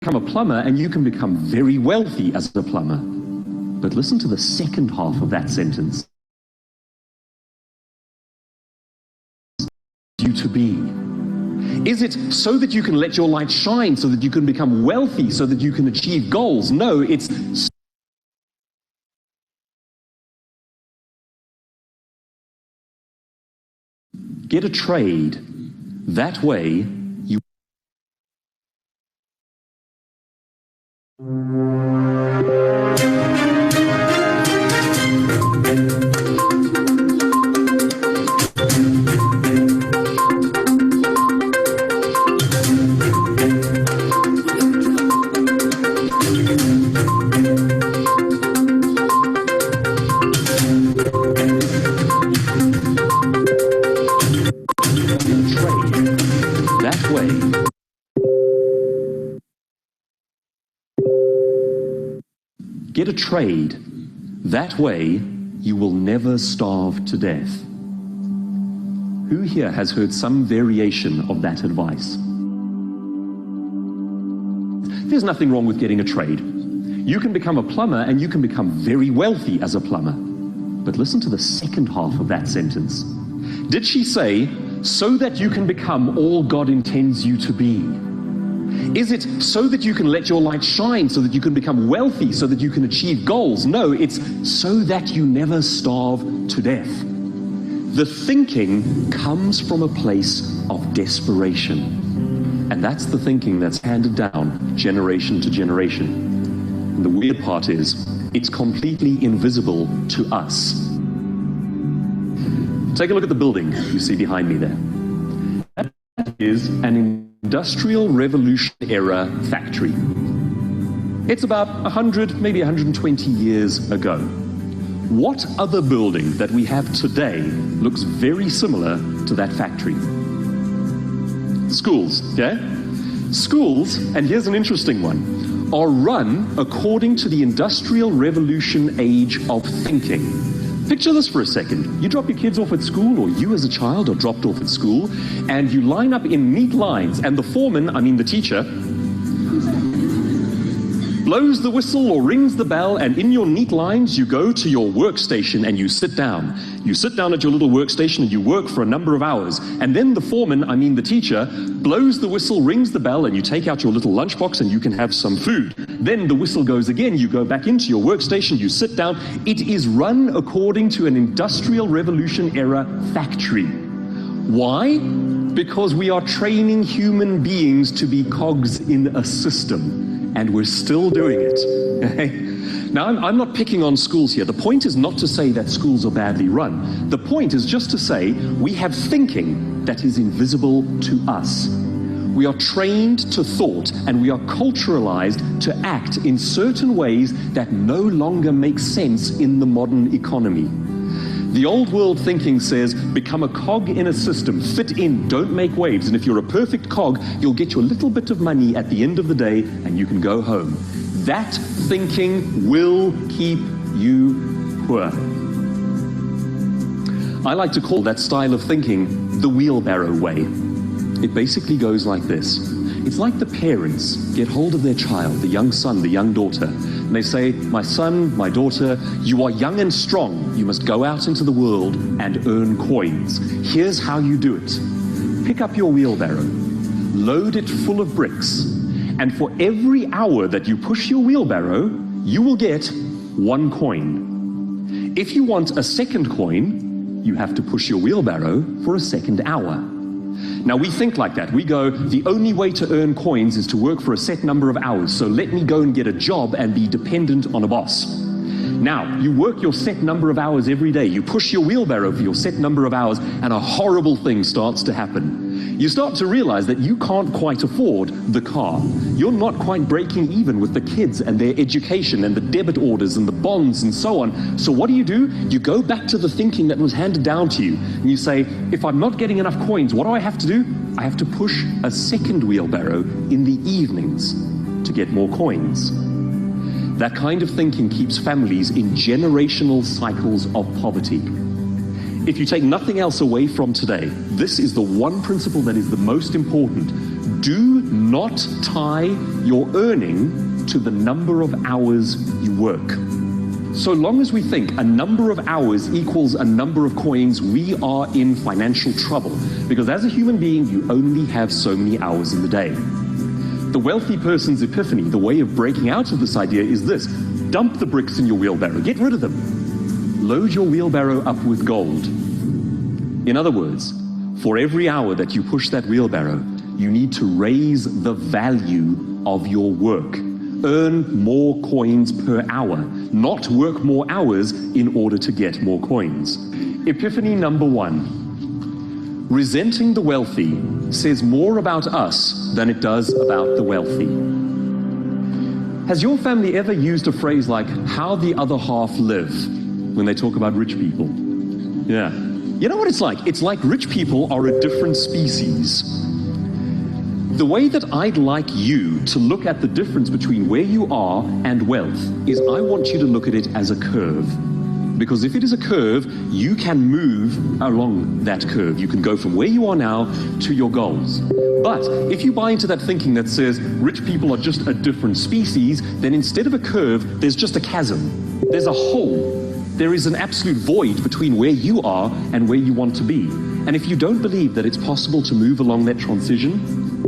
become a plumber and you can become very wealthy as a plumber. But listen to the second half of that sentence. You to be. Is it so that you can let your light shine, so that you can become wealthy, so that you can achieve goals? No, it's get a trade. That way you get a trade. That way, you will never starve to death. Who here has heard some variation of that advice? There's nothing wrong with getting a trade. You can become a plumber and you can become very wealthy as a plumber. But listen to the second half of that sentence. Did she say, so that you can become all God intends you to be? Is it so that you can let your light shine, so that you can become wealthy, so that you can achieve goals? No, it's so that you never starve to death. The thinking comes from a place of desperation. And that's the thinking that's handed down generation to generation. And the weird part is, it's completely invisible to us. Take a look at the building you see behind me there. That is an Industrial Revolution era factory. It's about 100, maybe 120 years ago. What other building that we have today looks very similar to that factory? Schools, okay? Schools, and here's an interesting one, are run according to the Industrial Revolution age of thinking. Picture this for a second. You drop your kids off at school, or you as a child are dropped off at school, and you line up in neat lines, and the foreman, I mean the teacher, blows the whistle or rings the bell, and in your neat lines you go to your workstation and you sit down. You sit down at your little workstation and you work for a number of hours, and then the foreman, I mean the teacher, blows the whistle, rings the bell, and you take out your little lunchbox and you can have some food. Then the whistle goes again, you go back into your workstation, you sit down. It is run according to an Industrial Revolution era factory. Why? Because we are training human beings to be cogs in a system, and we're still doing it. Now, I'm not picking on schools here. The point is not to say that schools are badly run. The point is just to say we have thinking that is invisible to us. We are trained to thought, and we are culturalized to act in certain ways that no longer make sense in the modern economy. The old world thinking says, become a cog in a system, fit in, don't make waves, and if you're a perfect cog, you'll get your little bit of money at the end of the day and you can go home. That thinking will keep you poor. I like to call that style of thinking the wheelbarrow way. It basically goes like this. It's like the parents get hold of their child, the young son, the young daughter, and they say, my son, my daughter, you are young and strong. You must go out into the world and earn coins. Here's how you do it. Pick up your wheelbarrow, load it full of bricks, and for every hour that you push your wheelbarrow, you will get 1 coin. If you want a second coin, you have to push your wheelbarrow for a second hour. Now we think like that. We go, the only way to earn coins is to work for a set number of hours, so let me go and get a job and be dependent on a boss. Now, you work your set number of hours every day, you push your wheelbarrow for your set number of hours, and a horrible thing starts to happen. You start to realize that you can't quite afford the car. You're not quite breaking even with the kids and their education and the debit orders and the bonds and so on. So what do? You go back to the thinking that was handed down to you, and you say, if I'm not getting enough coins, what do I have to do? I have to push a second wheelbarrow in the evenings to get more coins. That kind of thinking keeps families in generational cycles of poverty. If you take nothing else away from today, this is the one principle that is the most important. Do not tie your earning to the number of hours you work. So long as we think a number of hours equals a number of coins, we are in financial trouble. Because as a human being, you only have so many hours in the day. The wealthy person's epiphany, the way of breaking out of this idea is this: dump the bricks in your wheelbarrow, get rid of them. Load your wheelbarrow up with gold. In other words, for every hour that you push that wheelbarrow, you need to raise the value of your work. Earn more coins per hour, not work more hours in order to get more coins. Epiphany number 1. Resenting the wealthy says more about us than it does about the wealthy. Has your family ever used a phrase like, how the other half live, when they talk about rich people? Yeah. You know what it's like? It's like rich people are a different species. The way that I'd like you to look at the difference between where you are and wealth is I want you to look at it as a curve. Because if it is a curve, you can move along that curve. You can go from where you are now to your goals. But if you buy into that thinking that says rich people are just a different species, then instead of a curve, there's just a chasm. There's a hole. There is an absolute void between where you are and where you want to be. And if you don't believe that it's possible to move along that transition,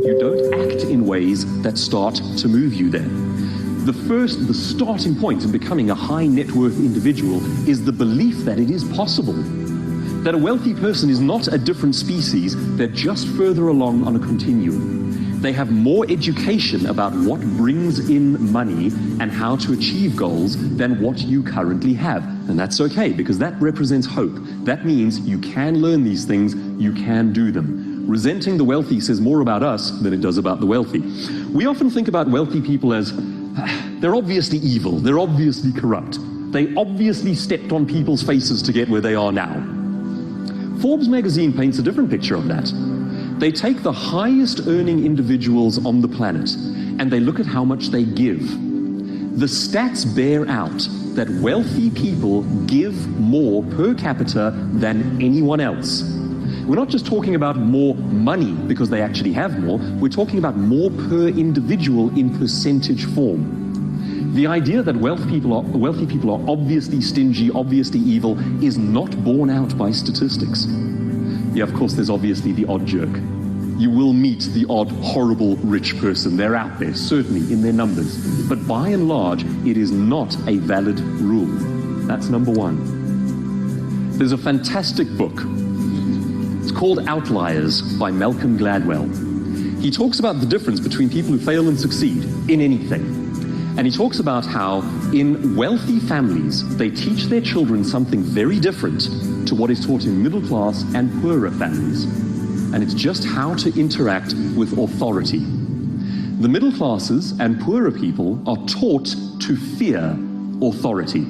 you don't act in ways that start to move you there. The starting point in becoming a high net worth individual is the belief that it is possible. That a wealthy person is not a different species, they're just further along on a continuum. They have more education about what brings in money and how to achieve goals than what you currently have. And that's okay, because that represents hope. That means you can learn these things, you can do them. Resenting the wealthy says more about us than it does about the wealthy. We often think about wealthy people as, they're obviously evil, they're obviously corrupt. They obviously stepped on people's faces to get where they are now. Forbes magazine paints a different picture of that. They take the highest earning individuals on the planet and they look at how much they give. The stats bear out that wealthy people give more per capita than anyone else. We're not just talking about more money because they actually have more, we're talking about more per individual in percentage form. The idea that wealthy people are obviously stingy, obviously evil, is not borne out by statistics. Yeah, of course, there's obviously the odd jerk. You will meet the odd, horrible, rich person. They're out there, certainly, in their numbers. But by and large, it is not a valid rule. That's number 1. There's a fantastic book. It's called Outliers by Malcolm Gladwell. He talks about the difference between people who fail and succeed in anything. And he talks about how in wealthy families, they teach their children something very different to what is taught in middle class and poorer families. And it's just how to interact with authority. The middle classes and poorer people are taught to fear authority.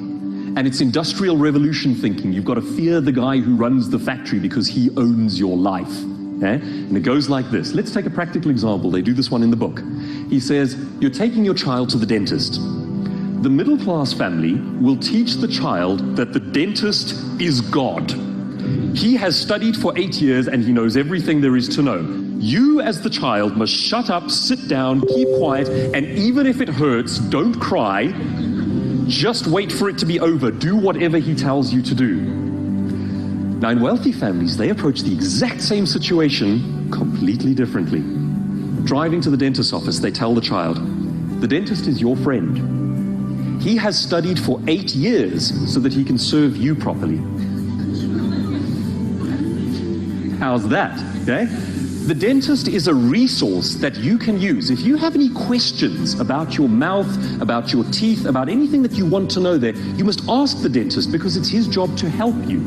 And it's industrial revolution thinking. You've got to fear the guy who runs the factory because he owns your life. Okay? And it goes like this. Let's take a practical example. They do this one in the book. He says, you're taking your child to the dentist. The middle class family will teach the child that the dentist is God. He has studied for 8 years and he knows everything there is to know. You as the child must shut up, sit down, keep quiet, and even if it hurts, don't cry. Just wait for it to be over. Do whatever he tells you to do. Now in wealthy families, they approach the exact same situation completely differently. Driving to the dentist's office, they tell the child, the dentist is your friend. He has studied for 8 years so that he can serve you properly. How's that? Okay? The dentist is a resource that you can use. If you have any questions about your mouth, about your teeth, about anything that you want to know there, you must ask the dentist because it's his job to help you.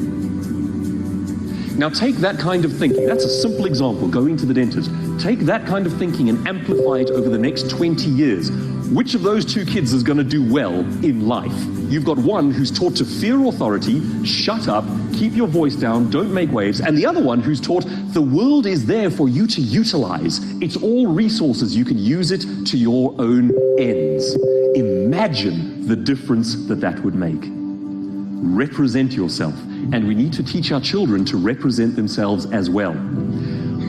Now take that kind of thinking. That's a simple example, going to the dentist. Take that kind of thinking and amplify it over the next 20 years. Which of those two kids is going to do well in life? You've got one who's taught to fear authority, shut up, keep your voice down, don't make waves, and the other one who's taught the world is there for you to utilize. It's all resources. You can use it to your own ends. Imagine the difference that would make. Represent yourself. And we need to teach our children to represent themselves as well.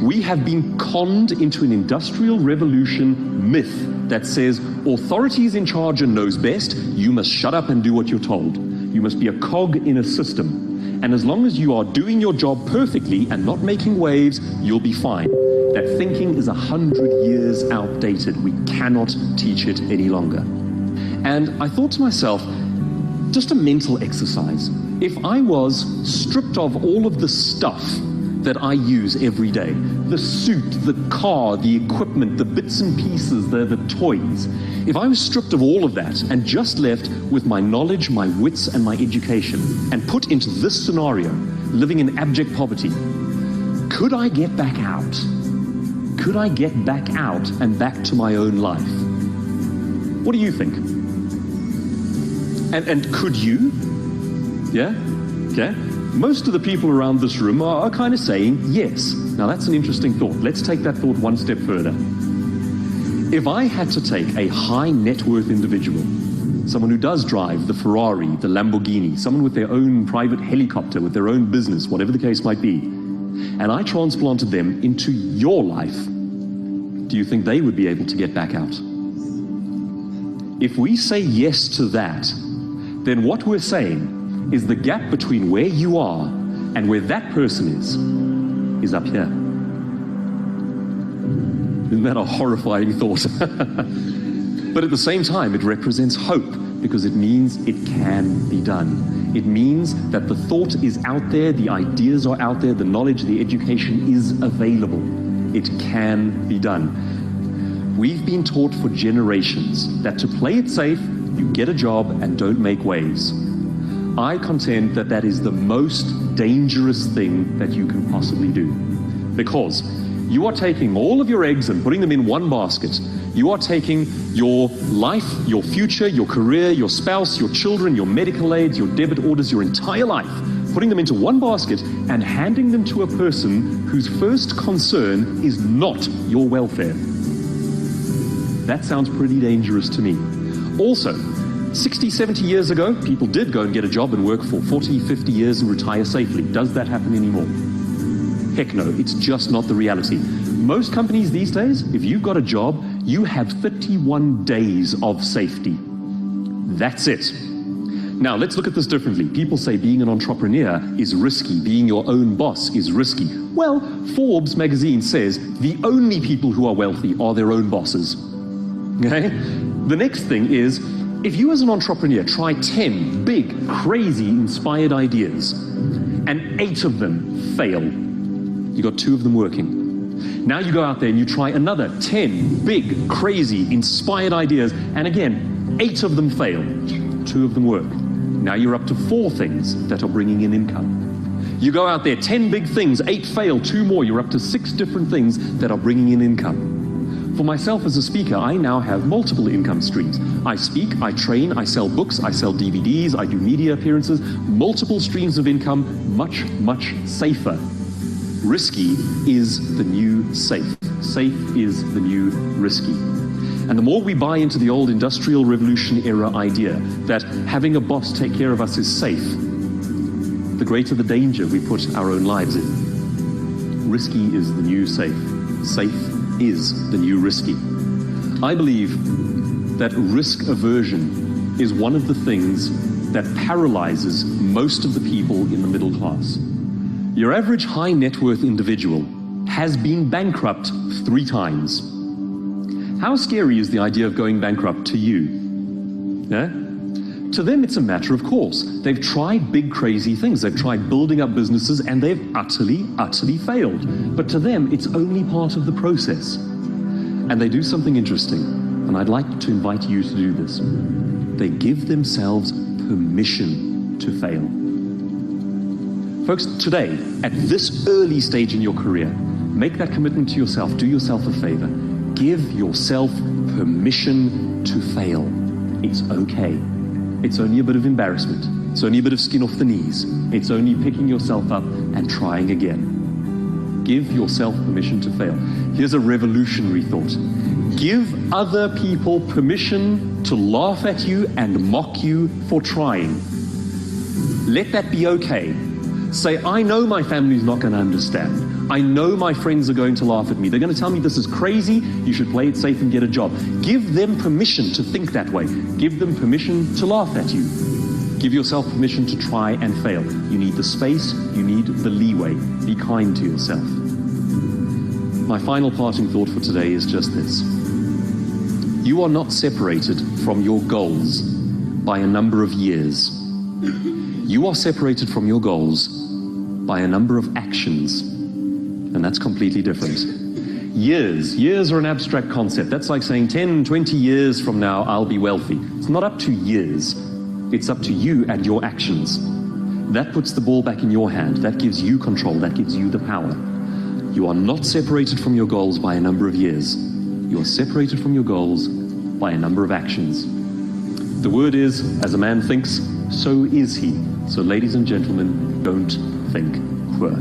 We have been conned into an industrial revolution myth that says authority is in charge and knows best. You must shut up and do what you're told. You must be a cog in a system. And as long as you are doing your job perfectly and not making waves, you'll be fine. That thinking is 100 years outdated. We cannot teach it any longer. And I thought to myself, just a mental exercise. If I was stripped of all of the stuff that I use every day, the suit, the car, the equipment, the bits and pieces, the toys, if I was stripped of all of that and just left with my knowledge, my wits, and my education, and put into this scenario, living in abject poverty, could I get back out? Could I get back out and back to my own life? What do you think? And could you? Yeah? Okay? Most of the people around this room are kind of saying yes. Now that's an interesting thought. Let's take that thought one step further. If I had to take a high net worth individual, someone who does drive the Ferrari, the Lamborghini, someone with their own private helicopter, with their own business, whatever the case might be, and I transplanted them into your life, do you think they would be able to get back out? If we say yes to that, then what we're saying is the gap between where you are and where that person is up here. Isn't that a horrifying thought? But at the same time, it represents hope, because it means it can be done. It means that the thought is out there, the ideas are out there, the knowledge, the education is available. It can be done. We've been taught for generations that to play it safe, you get a job and don't make waves. I contend that that is the most dangerous thing that you can possibly do, because you are taking all of your eggs and putting them in one basket. You are taking your life, your future, your career, your spouse, your children, your medical aids, your debit orders, your entire life, putting them into one basket and handing them to a person whose first concern is not your welfare. That sounds pretty dangerous to me. Also, 60, 70 years ago, people did go and get a job and work for 40, 50 years and retire safely. Does that happen anymore? Heck no, it's just not the reality. Most companies these days, if you've got a job, you have 31 days of safety. That's it. Now, let's look at this differently. People say being an entrepreneur is risky, being your own boss is risky. Well, Forbes magazine says the only people who are wealthy are their own bosses. Okay? The next thing is, if you as an entrepreneur try 10 big, crazy, inspired ideas, and 8 of them fail, you got 2 of them working. Now you go out there and you try another 10 big, crazy, inspired ideas, and again, 8 of them fail, 2 of them work. Now you're up to 4 things that are bringing in income. You go out there, 10 big things, 8 fail, 2 more, you're up to 6 different things that are bringing in income. For myself as a speaker, I now have multiple income streams. I speak, I train, I sell books, I sell DVDs, I do media appearances, multiple streams of income, much, much safer. Risky is the new safe. Safe is the new risky. And the more we buy into the old industrial revolution era idea that having a boss take care of us is safe, the greater the danger we put our own lives in. Risky is the new safe. Safe is the new risky. I believe that risk aversion is one of the things that paralyzes most of the people in the middle class. Your average high net worth individual has been bankrupt 3 times. How scary is the idea of going bankrupt to you? Yeah? To them, it's a matter of course. They've tried big, crazy things. They've tried building up businesses and they've utterly, utterly failed. But to them, it's only part of the process. And they do something interesting, and I'd like to invite you to do this. They give themselves permission to fail. Folks, today, at this early stage in your career, make that commitment to yourself. Do yourself a favor. Give yourself permission to fail. It's okay. It's only a bit of embarrassment. It's only a bit of skin off the knees. It's only picking yourself up and trying again. Give yourself permission to fail. Here's a revolutionary thought. Give other people permission to laugh at you and mock you for trying. Let that be okay. Say, I know my family's not going to understand. I know my friends are going to laugh at me. They're going to tell me this is crazy, you should play it safe and get a job. Give them permission to think that way. Give them permission to laugh at you. Give yourself permission to try and fail. You need the space, you need the leeway. Be kind to yourself. My final parting thought for today is just this. You are not separated from your goals by a number of years. You are separated from your goals by a number of actions, and that's completely different. Years are an abstract concept. That's like saying 10, 20 years from now, I'll be wealthy. It's not up to years. It's up to you and your actions. That puts the ball back in your hand. That gives you control. That gives you the power. You are not separated from your goals by a number of years. You are separated from your goals by a number of actions. The word is, as a man thinks, so is he. So ladies and gentlemen, don't think poor.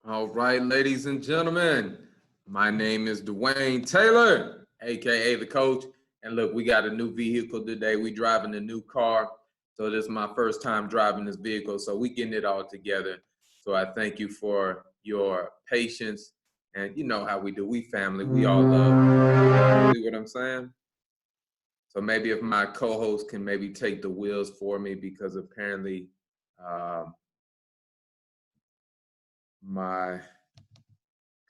All right, ladies and gentlemen, my name is Dwayne Taylor, AKA the coach. And look, we got a new vehicle today. We driving a new car. So this is my first time driving this vehicle. So we getting it all together. So I thank you for your patience. And you know how we do. We family. We all love. See what I'm saying? So maybe if my co-host can maybe take the wheels for me, because apparently my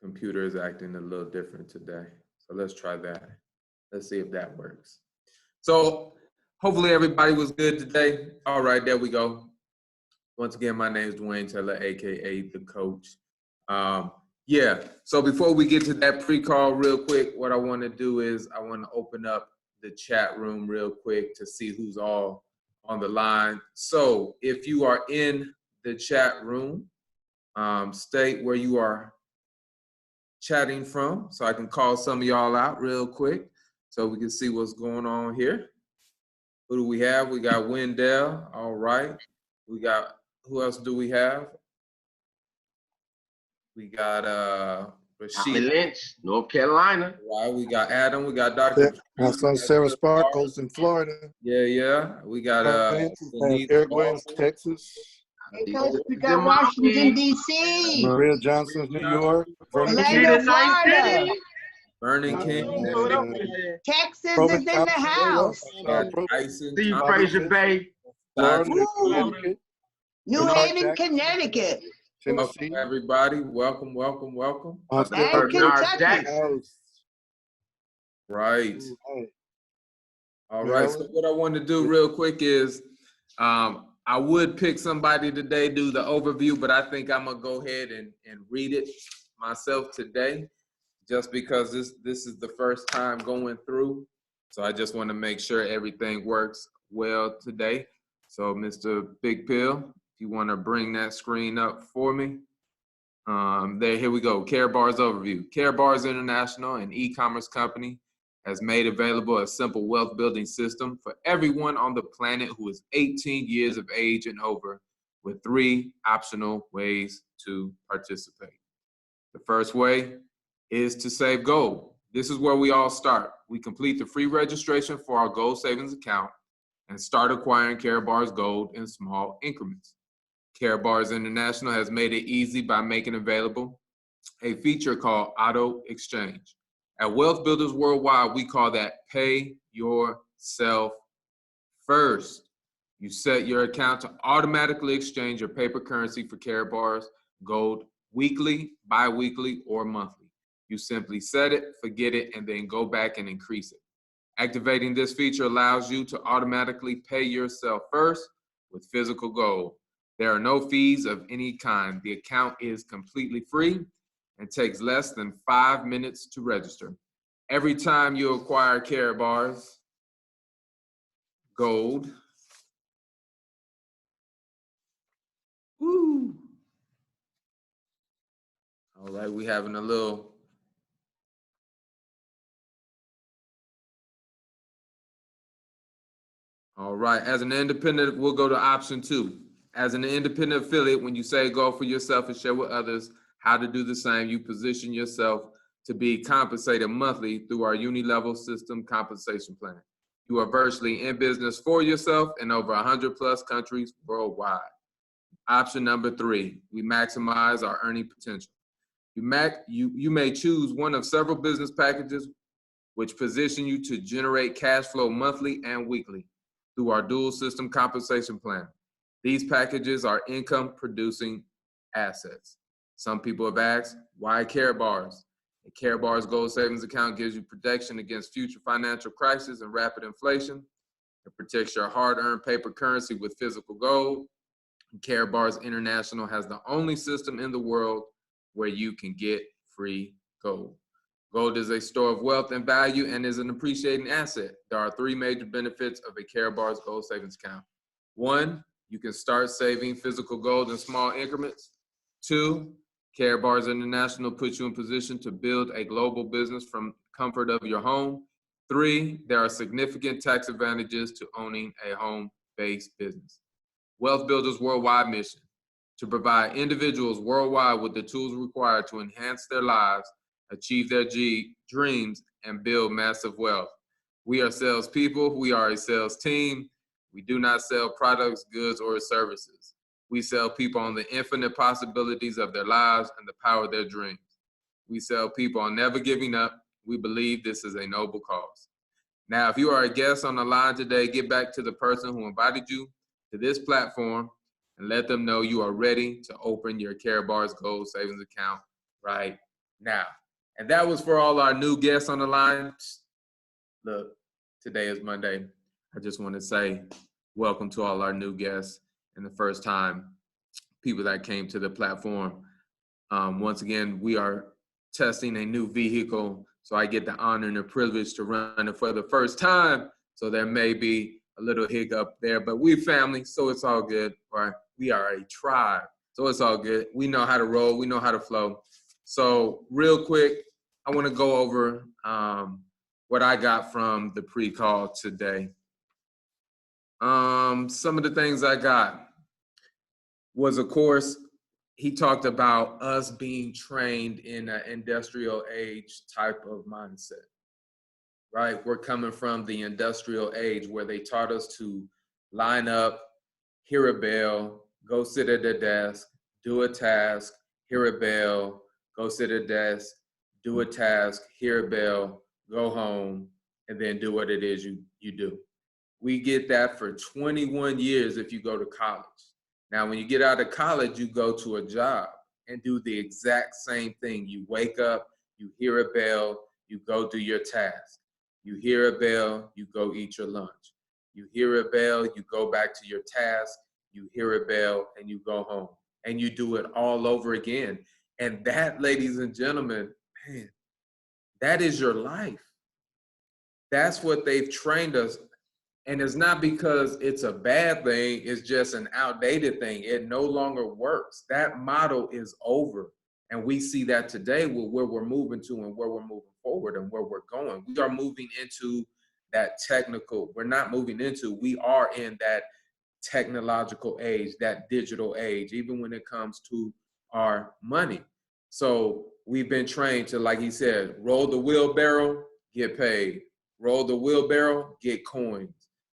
computer is acting a little different today. So let's try that. Let's see if that works. So hopefully everybody was good today. All right, there we go. Once again, my name is Dwayne Taylor, AKA the coach. Yeah, so before we get to that pre-call real quick, what I want to do is I want to open up the chat room real quick to see who's all on the line. So if you are in the chat room, state where you are chatting from so I can call some of y'all out real quick so we can see what's going on here. Who do we have? We got Wendell. All right. We got, who else do we have? We got Rashid Lynch, North Carolina. Right. We got Adam. We got Dr. My son Sarah Sparkles in Florida. Yeah. We got Eric Williams, Texas. Hey, Coach, we got Washington, D.C. Maria Johnson's New York. Orlando, Florida. Vernon King. Texas is in the house. Tyson. See you, Fraser Bay. New Haven, Connecticut. Welcome, everybody. Welcome. And Kentucky. Right. All right. So what I want to do real quick is I would pick somebody today, do the overview, but I think I'm going to go ahead and read it myself today, just because this is the first time going through. So I just want to make sure everything works well today. So Mr. Big Pill, if you want to bring that screen up for me. Here we go. Care Bars overview. Care Bars International, an e-commerce company, has made available a simple wealth building system for everyone on the planet who is 18 years of age and over, with 3 optional ways to participate. The first way is to save gold. This is where we all start. We complete the free registration for our gold savings account and start acquiring Care Bars Gold in small increments. Care Bars International has made it easy by making available a feature called Auto Exchange. At Wealth Builders Worldwide, we call that Pay Yourself First. You set your account to automatically exchange your paper currency for Care Bars Gold weekly, bi-weekly, or monthly. You simply set it, forget it, and then go back and increase it. Activating this feature allows you to automatically pay yourself first with physical gold. There are no fees of any kind. The account is completely free and takes less than 5 minutes to register. Every time you acquire Care Bars Gold, woo. All right, we having a little. All right, as an independent, we'll go to option 2. As an independent affiliate, when you say go for yourself and share with others how to do the same, you position yourself to be compensated monthly through our uni-level system compensation plan. You are virtually in business for yourself in over 100 plus countries worldwide. Option number 3, we maximize our earning potential. You may choose one of several business packages which position you to generate cash flow monthly and weekly through our dual system compensation plan. These packages are income producing assets. Some people have asked, why Care Bars? A Care Bars Gold Savings Account gives you protection against future financial crisis and rapid inflation. It protects your hard-earned paper currency with physical gold. Care Bars International has the only system in the world where you can get free gold. Gold is a store of wealth and value and is an appreciating asset. There are 3 major benefits of a Care Bars Gold Savings Account. 1, you can start saving physical gold in small increments. 2, Care Bars International puts you in position to build a global business from comfort of your home. 3, there are significant tax advantages to owning a home-based business. Wealth Builders Worldwide mission: to provide individuals worldwide with the tools required to enhance their lives, achieve their dreams, and build massive wealth. We are salespeople. We are a sales team. We do not sell products, goods, or services. We sell people on the infinite possibilities of their lives and the power of their dreams. We sell people on never giving up. We believe this is a noble cause. Now, if you are a guest on the line today, get back to the person who invited you to this platform and let them know you are ready to open your Care Bars Gold Savings Account right now. And that was for all our new guests on the line. Look, today is Monday. I just want to say welcome to all our new guests and the first time people that came to the platform. Once again, we are testing a new vehicle, so I get the honor and the privilege to run it for the first time. So there may be a little hiccup there, but we family, so it's all good. Right? We are a tribe, so it's all good. We know how to roll. We know how to flow. So real quick, I want to go over what I got from the pre-call today. Some of the things I got was, of course, he talked about us being trained in an industrial age type of mindset, right? We're coming from the industrial age where they taught us to line up, hear a bell, go sit at the desk, do a task, hear a bell, go sit at the desk, do a task, hear a bell, go home, and then do what it is you do. We get that for 21 years if you go to college. Now, when you get out of college, you go to a job and do the exact same thing. You wake up, you hear a bell, you go do your task. You hear a bell, you go eat your lunch. You hear a bell, you go back to your task. You hear a bell, and you go home. And you do it all over again. And that, ladies and gentlemen, man, that is your life. That's what they've trained us. And it's not because it's a bad thing, it's just an outdated thing. It no longer works. That model is over. And we see that today with where we're moving to and where we're moving forward and where we're going. We are moving into that technical, we're not moving into, we are in that technological age, that digital age, even when it comes to our money. So we've been trained to, like he said, roll the wheelbarrow, get paid. Roll the wheelbarrow, get coins.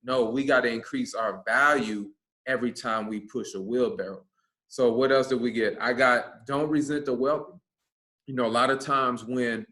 No, we got to increase our value every time we push a wheelbarrow. So what else did we get? I got, don't resent the wealthy. You know, a lot of times when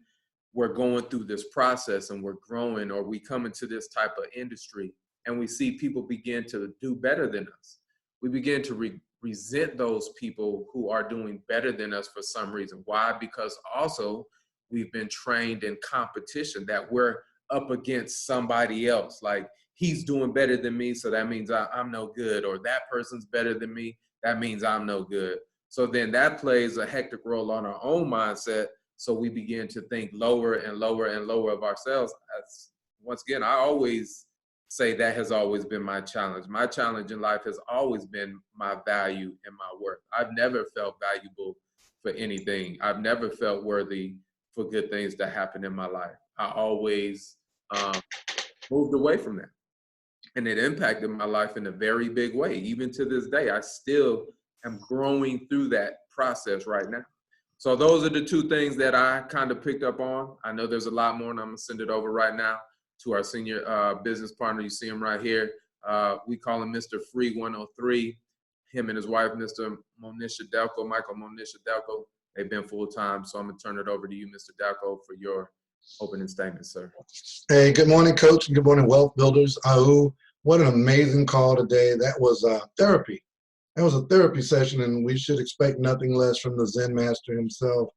we're going through this process and we're growing, or we come into this type of industry and we see people begin to do better than us, we begin to resent those people who are doing better than us for some reason. Why? Because also we've been trained in competition, that we're up against somebody else. Like, he's doing better than me, so that means I'm no good, or that person's better than me, that means I'm no good. So then that plays a hectic role on our own mindset, so we begin to think lower and lower and lower of ourselves. Once again, I always say that has always been my challenge. My challenge in life has always been my value and my worth. I've never felt valuable for anything. I've never felt worthy for good things to happen in my life. I always moved away from that. And it impacted my life in a very big way. Even to this day, I still am growing through that process right now. So those are the two things that I kind of picked up on. I know there's a lot more, and I'm gonna send it over right now to our senior business partner. You see him right here. We call him Mr. Free 103. Him and his wife, Mr. Monisha Delco, Michael Monisha Delco, they've been full-time. So I'm gonna turn it over to you, Mr. Delco, for your opening statement, sir. Hey, good morning, Coach, and good morning, Wealth Builders. What an amazing call today. That was therapy. That was a therapy session, and we should expect nothing less from the Zen master himself.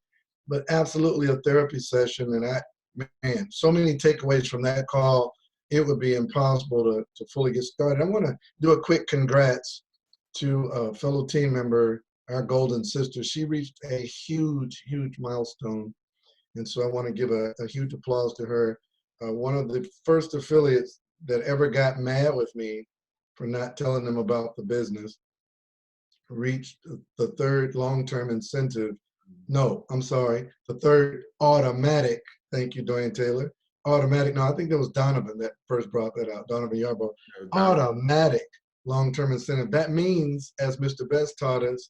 But absolutely a therapy session, and man, so many takeaways from that call. It would be impossible to fully get started. I want to do a quick congrats to a fellow team member, our golden sister. She reached a huge, huge milestone. And so I want to give a huge applause to her. One of the first affiliates that ever got mad with me for not telling them about the business reached the third long-term incentive. No, I'm sorry, the third automatic. Thank you, Dwayne Taylor. Automatic. No, I think that was Donovan that first brought that out. Donovan Yarbrough. Automatic long-term incentive. That means, as Mr. Best taught us,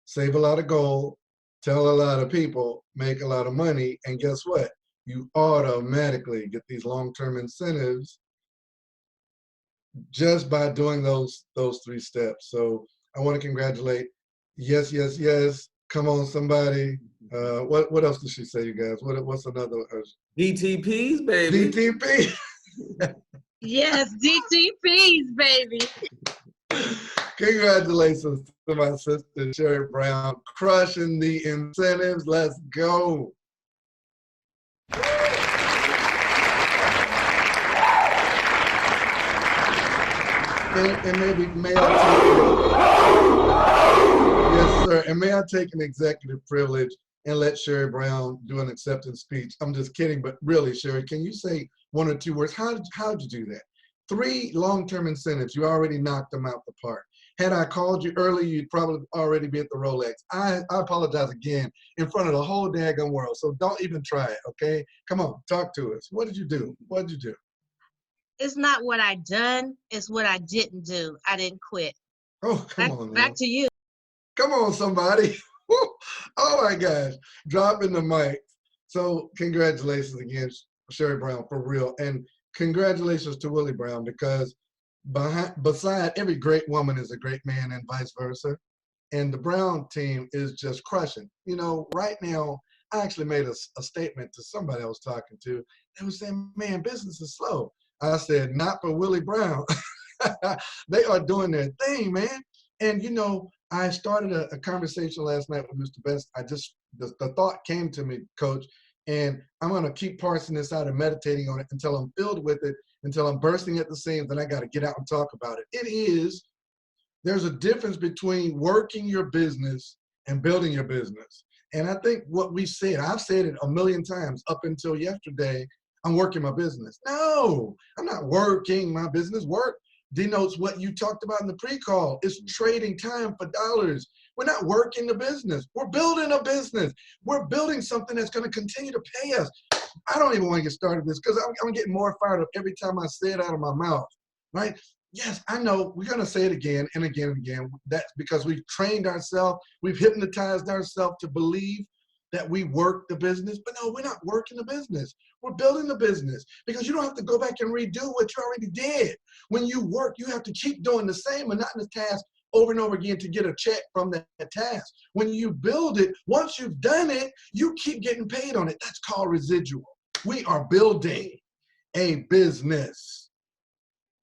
save a lot of gold, tell a lot of people, make a lot of money, and guess what? You automatically get these long-term incentives just by doing those 3 steps. So I want to congratulate. Yes, yes, yes. Come on, somebody. What else did she say, you guys? What's another? DTPs, baby. DTP. Yes, DTPs, baby. Congratulations to my sister, Sherry Brown, crushing the incentives. Let's go. And maybe, may I yes, sir. And may I take an executive privilege and let Sherry Brown do an acceptance speech? I'm just kidding, but really, Sherry, can you say 1 or 2 words? How'd you do that? 3 long-term incentives. You already knocked them out the park. Had I called you early, you'd probably already be at the Rolex. I apologize again in front of the whole daggone world. So don't even try it, okay? Come on, talk to us. What did you do? What did you do? It's not what I done, it's what I didn't do. I didn't quit. Oh, come on now. Back to you. Come on, somebody. Oh my gosh, dropping the mic. So congratulations again, Sherry Brown, for real. And congratulations to Willie Brown, because beside every great woman is a great man and vice versa. And the Brown team is just crushing. You know, right now, I actually made a statement to somebody I was talking to. They were saying, man, business is slow. I said, not for Willie Brown. They are doing their thing, man. And, you know, I started a conversation last night with Mr. Best. The thought came to me, Coach, and I'm going to keep parsing this out and meditating on it until I'm filled with it, until I'm bursting at the seams, and I got to get out and talk about it. There's a difference between working your business and building your business. And I think what we said, I've said it a million times up until yesterday, I'm working my business. No, I'm not working my business. Work denotes what you talked about in the pre-call. It's trading time for dollars. We're not working the business. We're building a business. We're building something that's going to continue to pay us. I don't even want to get started with this because I'm getting more fired up every time I say it out of my mouth, right? Yes, I know we're going to say it again and again and again. That's because we've trained ourselves. We've hypnotized ourselves to believe that we work the business. But no, we're not working the business. We're building the business, because you don't have to go back and redo what you already did. When you work, you have to keep doing the same monotonous task over and over again to get a check from that task. When you build it, once you've done it, you keep getting paid on it. That's called residual. We are building a business.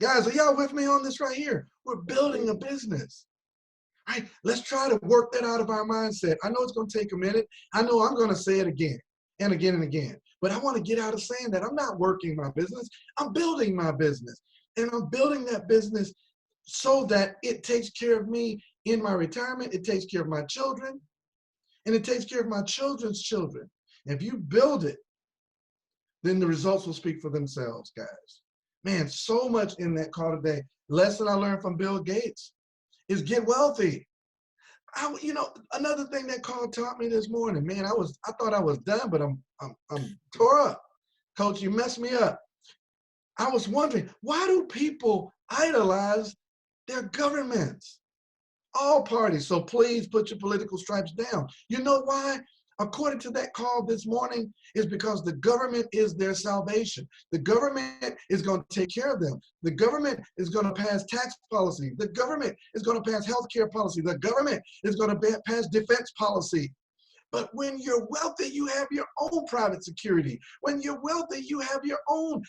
Guys, are y'all with me on this right here? We're building a business. Right? Let's try to work that out of our mindset. I know it's going to take a minute. I know I'm going to say it again and again and again. But I want to get out of saying that. I'm not working my business. I'm building my business. And I'm building that business so that it takes care of me in my retirement. It takes care of my children. And it takes care of my children's children. And if you build it, then the results will speak for themselves, guys. Man, so much in that call today. Lesson I learned from Bill Gates is get wealthy. Another thing that call taught me this morning, man, I thought I was done, but I'm tore up. Coach, you messed me up. I was wondering, why do people idolize their governments? All parties. So please put your political stripes down. You know why? according to that call this morning, is because the government is their salvation. The government is going to take care of them. The government is going to pass tax policy. The government is going to pass healthcare policy. The government is going to pass defense policy. But when you're wealthy, you have your own private security. When you're wealthy, you have your own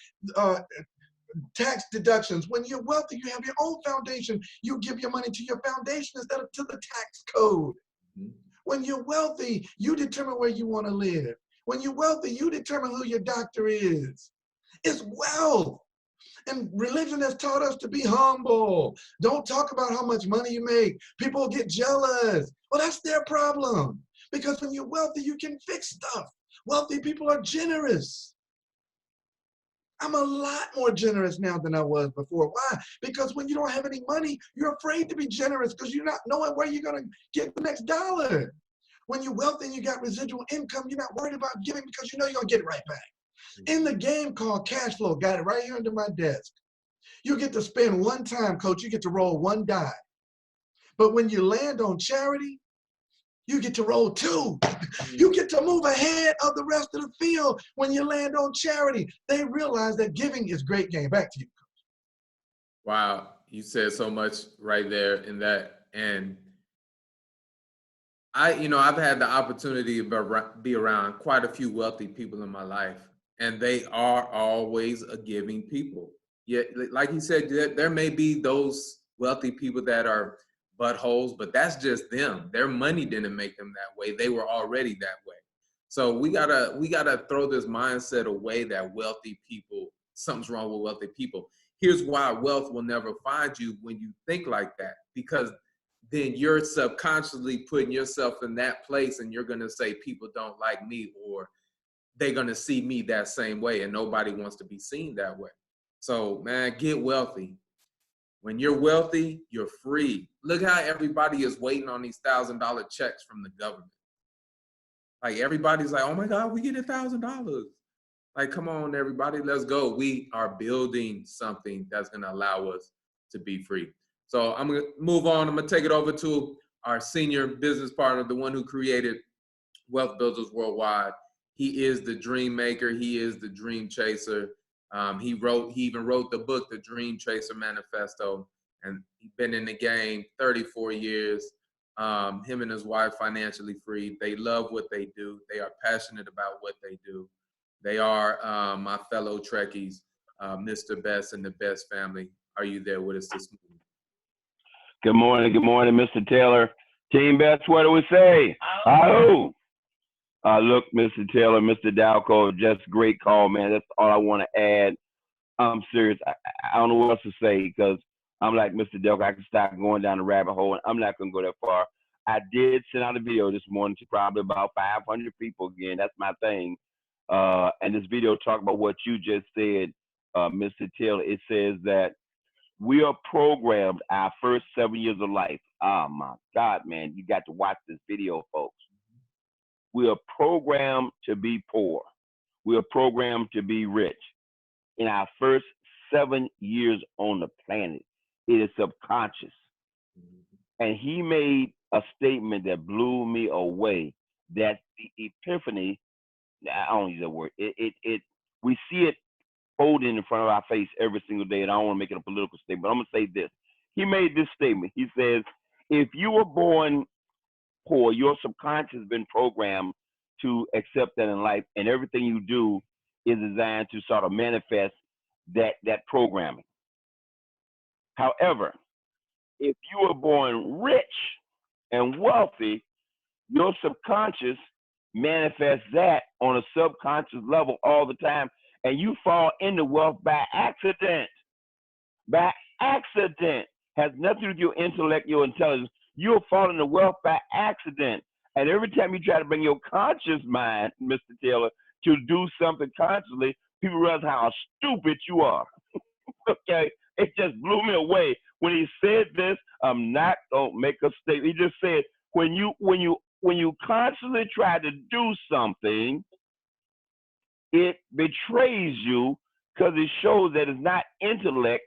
tax deductions. When you're wealthy, you have your own foundation. You give your money to your foundation instead of to the tax code. When you're wealthy, you determine where you want to live. When you're wealthy, you determine who your doctor is. It's wealth. And religion has taught us to be humble. Don't talk about how much money you make. People get jealous. Well, that's their problem. Because when you're wealthy, you can fix stuff. Wealthy people are generous. I'm a lot more generous now than I was before. Why? Because when you don't have any money, you're afraid to be generous because you're not knowing where you're going to get the next dollar. When you're wealthy and you got residual income, you're not worried about giving because you know you're going to get it right back. In the game called cash flow, got it right here under my desk. You get to spend one time, coach. You get to roll one die. But when you land on charity, you get to roll two. You get to move ahead of the rest of the field when you land on charity. They realize that giving is great game. Back to you, coach. Wow, you said so much right there in that. And I've had the opportunity to be around quite a few wealthy people in my life, and they are always a giving people. Yet, like you said, there may be those wealthy people that are buttholes, but that's just them. Their money didn't make them that way. They were already that way. So we gotta throw this mindset away that wealthy people, something's wrong with wealthy people. Here's why wealth will never find you when you think like that, because then you're subconsciously putting yourself in that place and you're gonna say people don't like me, or they're gonna see me that same way, and nobody wants to be seen that way. So man, get wealthy. When you're wealthy, you're free. Look how everybody is waiting on these $1,000 checks from the government. Like everybody's like, oh my God, we get $1,000. Like, come on, everybody, let's go. We are building something that's gonna allow us to be free. So I'm gonna move on. I'm gonna take it over to our senior business partner, the one who created Wealth Builders Worldwide. He is the dream maker. He is the dream chaser. He even wrote the book, The Dream Chaser Manifesto, and he's been in the game 34 years. Him and his wife financially free. They love what they do. They are passionate about what they do. They are my fellow Trekkies, Mr. Best and the Best family. Are you there with us this morning? Good morning, Mr. Taylor. Team Best, what do we say? Oh. Look, Mr. Taylor, Mr. Dalco, just great call, man. That's all I want to add. I'm serious. I don't know what else to say because I'm like Mr. Dalco. I can start going down the rabbit hole, and I'm not going to go that far. I did send out a video this morning to probably about 500 people again. That's my thing. And this video talked about what you just said, Mr. Taylor. It says that we are programmed our first 7 years of life. Oh, my God, man. You got to watch this video, folks. We are programmed to be poor. We are programmed to be rich. In our first 7 years on the planet, it is subconscious. And he made a statement that blew me away, that the epiphany, I don't use that word, we see it holding in front of our face every single day, and I don't want to make it a political statement, but I'm going to say this. He made this statement. He says, if you were born poor, your subconscious has been programmed to accept that in life, and everything you do is designed to sort of manifest that programming. However, if you were born rich and wealthy, your subconscious manifests that on a subconscious level all the time, and you fall into wealth by accident. By accident. Has nothing to do with your intellect, your intelligence. You'll fall into wealth by accident. And every time you try to bring your conscious mind, Mr. Taylor, to do something consciously, people realize how stupid you are. Okay? It just blew me away. When he said this, I'm not going to make a statement. He just said, when you constantly try to do something, it betrays you because it shows that it's not intellect,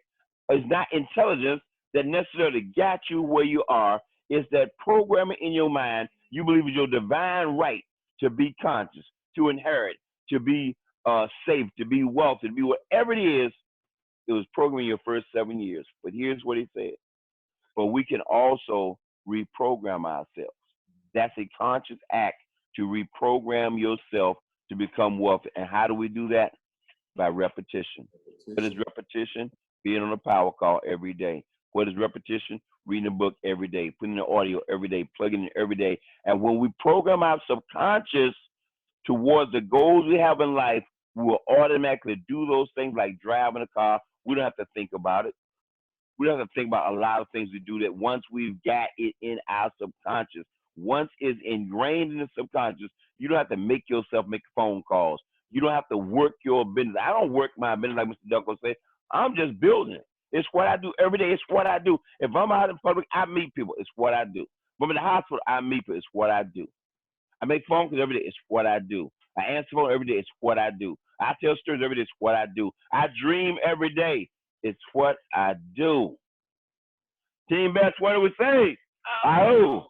it's not intelligence that necessarily got you where you are. It's that programming in your mind you believe is your divine right to be conscious, to inherit, to be safe, to be wealthy, to be whatever it is. It was programming your first 7 years. But here's what he said. But we can also reprogram ourselves. That's a conscious act to reprogram yourself to become wealthy. And how do we do that? By repetition. What is repetition? Being on a power call every day. What is repetition? Reading a book every day, putting in audio every day, plugging in every day. And when we program our subconscious towards the goals we have in life, we will automatically do those things like driving a car. We don't have to think about it. We don't have to think about a lot of things we do that once we've got it in our subconscious. Once it's ingrained in the subconscious, you don't have to make yourself make phone calls. You don't have to work your business. I don't work my business like Mr. Ducko said. I'm just building it. It's what I do every day. It's what I do. If I'm out in public, I meet people. It's what I do. If I'm in the hospital, I meet people. It's what I do. I make phone calls every day. It's what I do. I answer phone every day. It's what I do. I tell stories every day. It's what I do. I dream every day. It's what I do. Team Best, what do we say? Oh.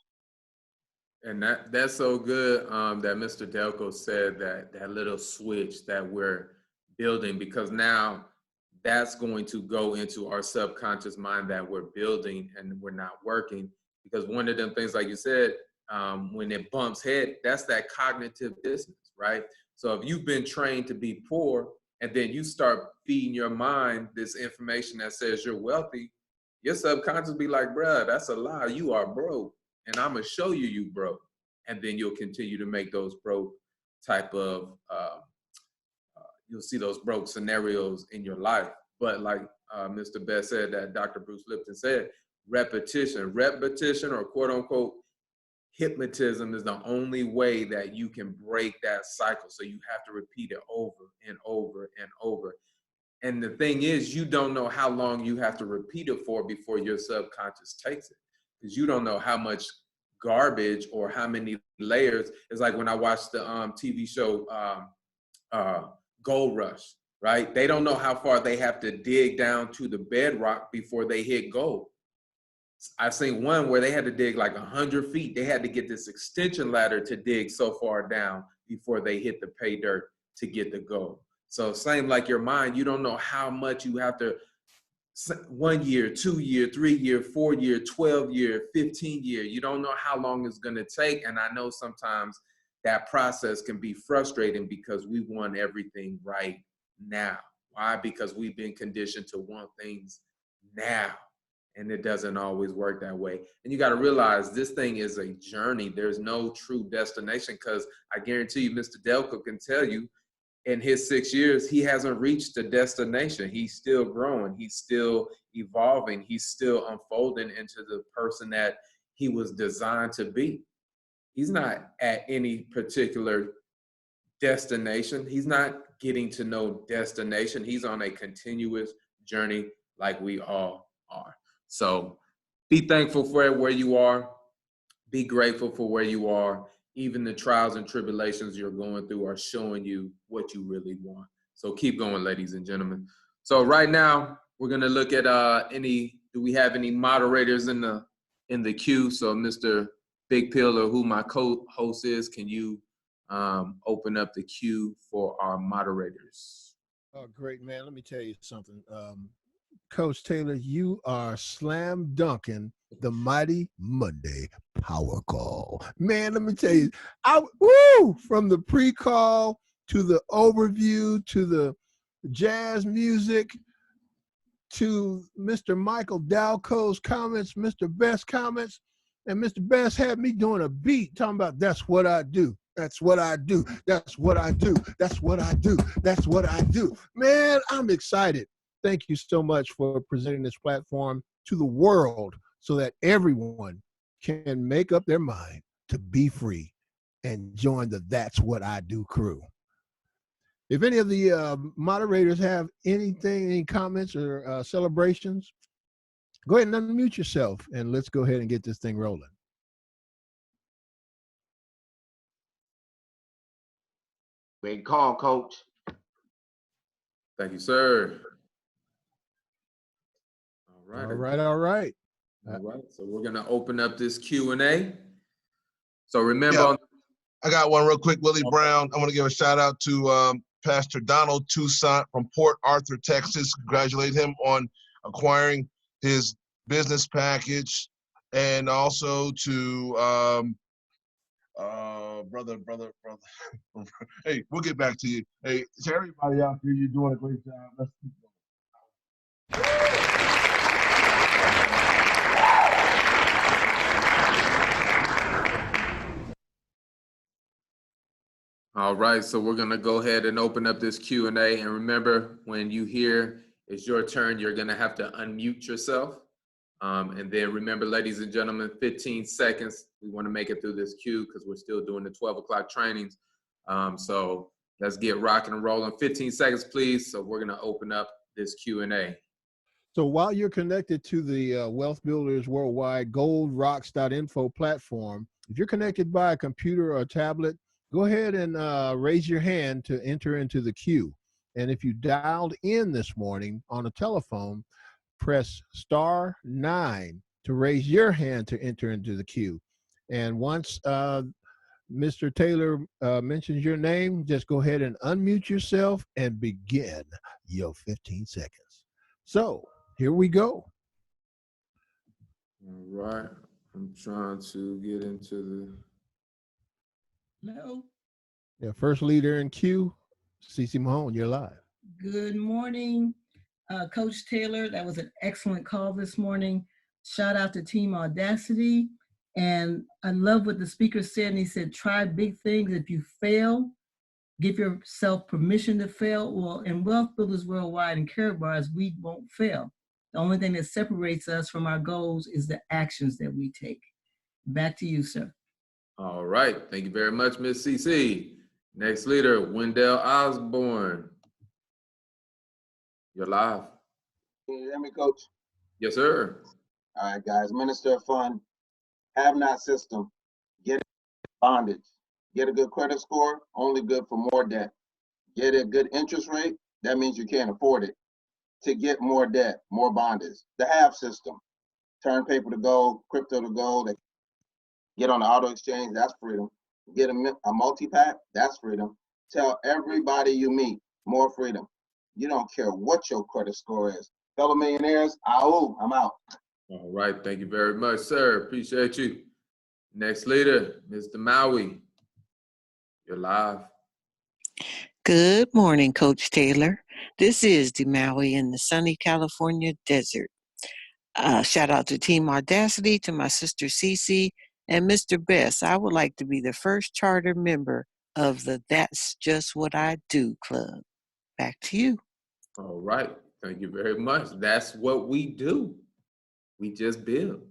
And that's so good that Mr. Delco said that little switch that we're building, because now that's going to go into our subconscious mind that we're building and we're not working. Because one of them things, like you said, when it bumps head, that's that cognitive dissonance, right? So if you've been trained to be poor and then you start feeding your mind this information that says you're wealthy, your subconscious be like, bruh, that's a lie. You are broke. And I'm going to show you you broke. And then you'll continue to make those broke type of, you'll see those broke scenarios in your life. But like Mr. Best said, that Dr. Bruce Lipton said, repetition or quote unquote hypnotism is the only way that you can break that cycle. So you have to repeat it over and over and over. And the thing is, you don't know how long you have to repeat it for before your subconscious takes it, because you don't know how much garbage or how many layers. It's like when I watched the TV show Gold Rush, right? They don't know how far they have to dig down to the bedrock before they hit gold. I've seen one where they had to dig like 100 feet. They had to get this extension ladder to dig so far down before they hit the pay dirt to get the gold. So same like your mind, you don't know how much you have to, 1 year, 2 year, 3 year, 4 year, 12 year, 15 year. You don't know how long it's going to take. And I know sometimes that process can be frustrating because we want everything right now. Why? Because we've been conditioned to want things now. And it doesn't always work that way. And you got to realize this thing is a journey. There's no true destination, because I guarantee you, Mr. Delco can tell you, in his 6 years, he hasn't reached a destination. He's still growing. He's still evolving. He's still unfolding into the person that he was designed to be. He's not at any particular destination. He's not getting to no destination. He's on a continuous journey like we all are. So be thankful for where you are. Be grateful for where you are. Even the trials and tribulations you're going through are showing you what you really want. So keep going, ladies and gentlemen. So right now, we're going to look at do we have any moderators in the queue? So Mr. Big Pill, or who my co-host is, can you open up the queue for our moderators? Oh, great, man. Let me tell you something. Coach Taylor, you are slam dunking the Mighty Monday Power Call. Man, let me tell you, from the pre-call to the overview to the jazz music to Mr. Michael Dalco's comments, Mr. Best comments, and Mr. Best had me doing a beat talking about that's what I do. That's what I do. That's what I do. That's what I do. That's what I do. Man, I'm excited. Thank you so much for presenting this platform to the world so that everyone can make up their mind to be free and join the That's What I Do crew. If any of the moderators have anything, any comments or celebrations, go ahead and unmute yourself and let's go ahead and get this thing rolling. Great call, Coach. Thank you, sir. All right. So we're going to open up this Q&A. So remember, I got one real quick, Willie Brown. I want to give a shout out to Pastor Donald Toussaint from Port Arthur, Texas. Congratulate him on acquiring his business package, and also to brother. Hey, we'll get back to you. Hey, to everybody out there, you're doing a great job. Let's keep going. All right, so we're gonna go ahead and open up this Q&A, and remember, when you hear it's your turn, you're gonna have to unmute yourself. And then remember, ladies and gentlemen, 15 seconds. We wanna make it through this queue because we're still doing the 12 o'clock trainings. So let's get rocking and rolling. 15 seconds, please. So we're gonna open up this Q&A. So while you're connected to the Wealth Builders Worldwide goldrocks.info platform, if you're connected by a computer or a tablet, go ahead and raise your hand to enter into the queue. And if you dialed in this morning on a telephone, press *9 to raise your hand to enter into the queue. And once Mr. Taylor mentions your name, just go ahead and unmute yourself and begin your 15 seconds. So here we go. All right, I'm trying to get into the... Hello. Yeah, first leader in queue, CeCe Mahone, you're live. Good morning, Coach Taylor. That was an excellent call this morning. Shout out to Team Audacity. And I love what the speaker said. And he said, try big things. If you fail, give yourself permission to fail. Well, in Wealth Builders Worldwide and Care Bars, we won't fail. The only thing that separates us from our goals is the actions that we take. Back to you, sir. All right, thank you very much, Ms. CC. Next leader, Wendell Osborne. You're live. Can you hear me, Coach? Yes, sir. All right, guys. Minister of Fun, have not system, get bondage. Get a good credit score, only good for more debt. Get a good interest rate, that means you can't afford it. To get more debt, more bondage. The have system, turn paper to gold, crypto to gold. Get on the auto exchange, that's freedom. Get a multi-pack, that's freedom. Tell everybody you meet, more freedom. You don't care what your credit score is. Fellow millionaires, I'm out. All right, thank you very much, sir. Appreciate you. Next leader, Mr. Maui. You're live. Good morning, Coach Taylor. This is DeMaui in the sunny California desert. Shout out to Team Audacity, to my sister Cece, and Mr. Best. I would like to be the first charter member of the That's Just What I Do Club. Back to you. All right, thank you very much. That's what we do. We just build.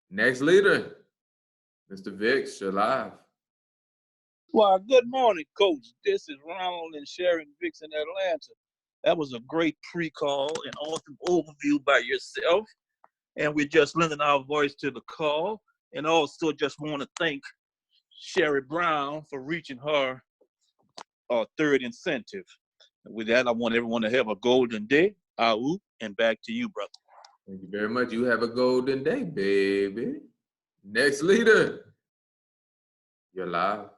Next leader, Mr. Vicks, you're live. Well, good morning, Coach. This is Ronald and Sharon Vicks in Atlanta. That was a great pre-call and awesome overview by yourself. And we're just lending our voice to the call. And also just want to thank Sherry Brown for reaching her third incentive. And with that, I want everyone to have a golden day. And back to you, brother. Thank you very much. You have a golden day, baby. Next leader, you're live.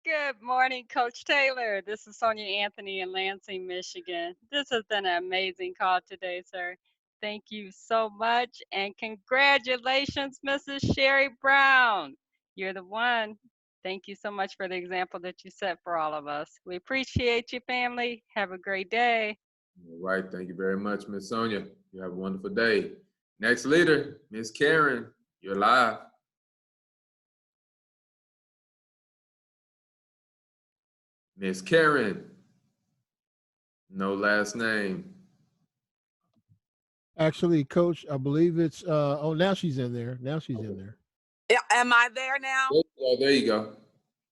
Good morning, Coach Taylor. This is Sonia Anthony in Lansing, Michigan. This has been an amazing call today, sir. Thank you so much. And congratulations, Mrs. Sherry Brown. You're the one. Thank you so much for the example that you set for all of us. We appreciate you, family. Have a great day. All right. Thank you very much, Miss Sonia. You have a wonderful day. Next leader, Miss Karen. You're live. Miss Karen. No last name. Actually, Coach, I believe it's, oh, now she's in there. Now she's in there. Am I there now? Oh, there you go.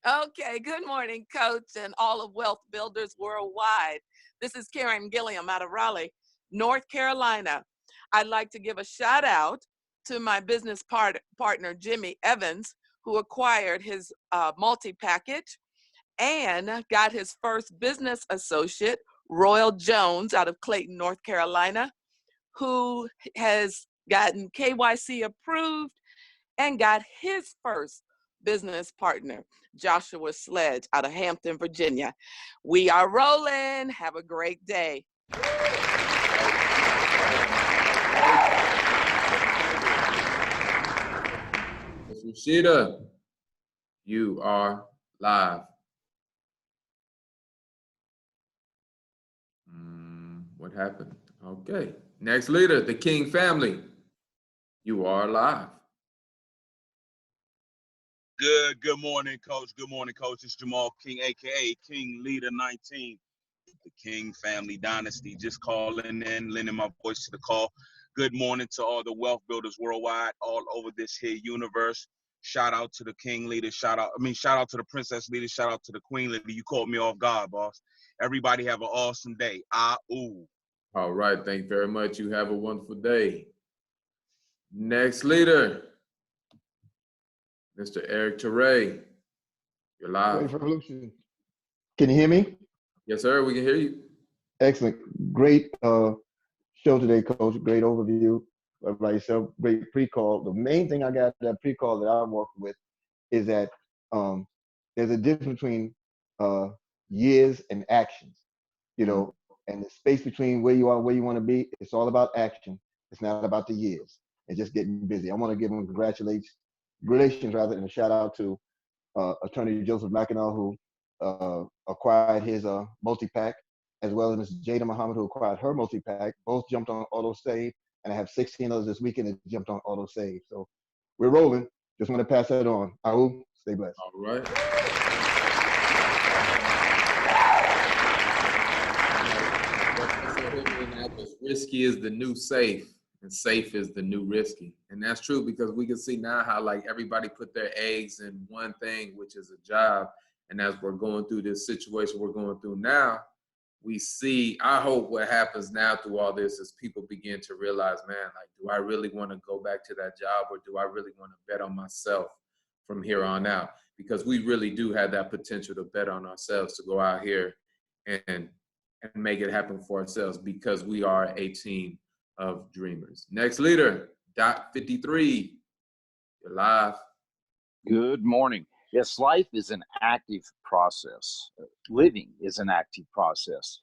Okay, good morning, Coach, and all of Wealth Builders Worldwide. This is Karen Gilliam out of Raleigh, North Carolina. I'd like to give a shout out to my business partner, Jimmy Evans, who acquired his multi-package and got his first business associate, Royal Jones, out of Clayton, North Carolina, who has gotten KYC approved and got his first business partner, Joshua Sledge out of Hampton, Virginia. We are rolling. Have a great day. Ms. Rashida, you are live. What happened? Okay. Next leader, the King family. You are live. Good morning, Coach. Good morning, Coach. It's Jamal King, aka King Leader 19. The King family dynasty. Just calling in, lending my voice to the call. Good morning to all the wealth builders worldwide, all over this here universe. Shout out to the King Leader. Shout out to the Princess Leader. Shout out to the Queen Leader. You caught me off guard, boss. Everybody have an awesome day. All right. Thank you very much. You have a wonderful day. Next leader, Mr. Eric Teray. You're live. Revolution. Can you hear me? Yes, sir. We can hear you. Excellent. Great show today, Coach. Great overview by yourself. Great pre-call. The main thing I got that pre-call that I'm working with is that there's a difference between years and actions. You know, and the space between where you are and where you want to be, it's all about action. It's not about the years. It's just getting busy. I want to give them congratulations and a shout out to Attorney Joseph Mackinac, who acquired his multi-pack, as well as Ms. Jada Muhammad, who acquired her multi-pack. Both jumped on auto save, and I have 16 others this weekend that jumped on auto save. So we're rolling. Just want to pass that on. Ahu, stay blessed. All right. Risky is the new safe, and safe is the new risky. And that's true because we can see now how like everybody put their eggs in one thing, which is a job. And as we're going through this situation we're going through now, we see, I hope what happens now through all this is people begin to realize, man, like, do I really want to go back to that job, or do I really want to bet on myself from here on out? Because we really do have that potential to bet on ourselves, to go out here and make it happen for ourselves, because we are a team of dreamers. Next leader, Dot 53, you're live. Good morning. Yes, life is an active process. Living is an active process.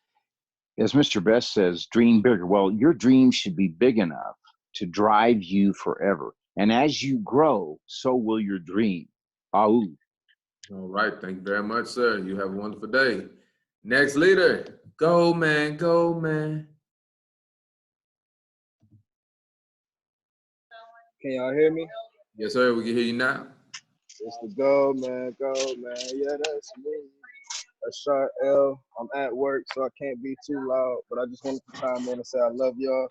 As Mr. Best says, dream bigger. Well, your dream should be big enough to drive you forever. And as you grow, so will your dream. Ahu. All right, thank you very much, sir. You have a wonderful day. Next leader, go man, go man. Can y'all hear me? Yes, sir, we can hear you now. It's the go man, yeah, that's me. That's Shar L. I'm at work, so I can't be too loud, but I just wanted to chime in and say I love y'all.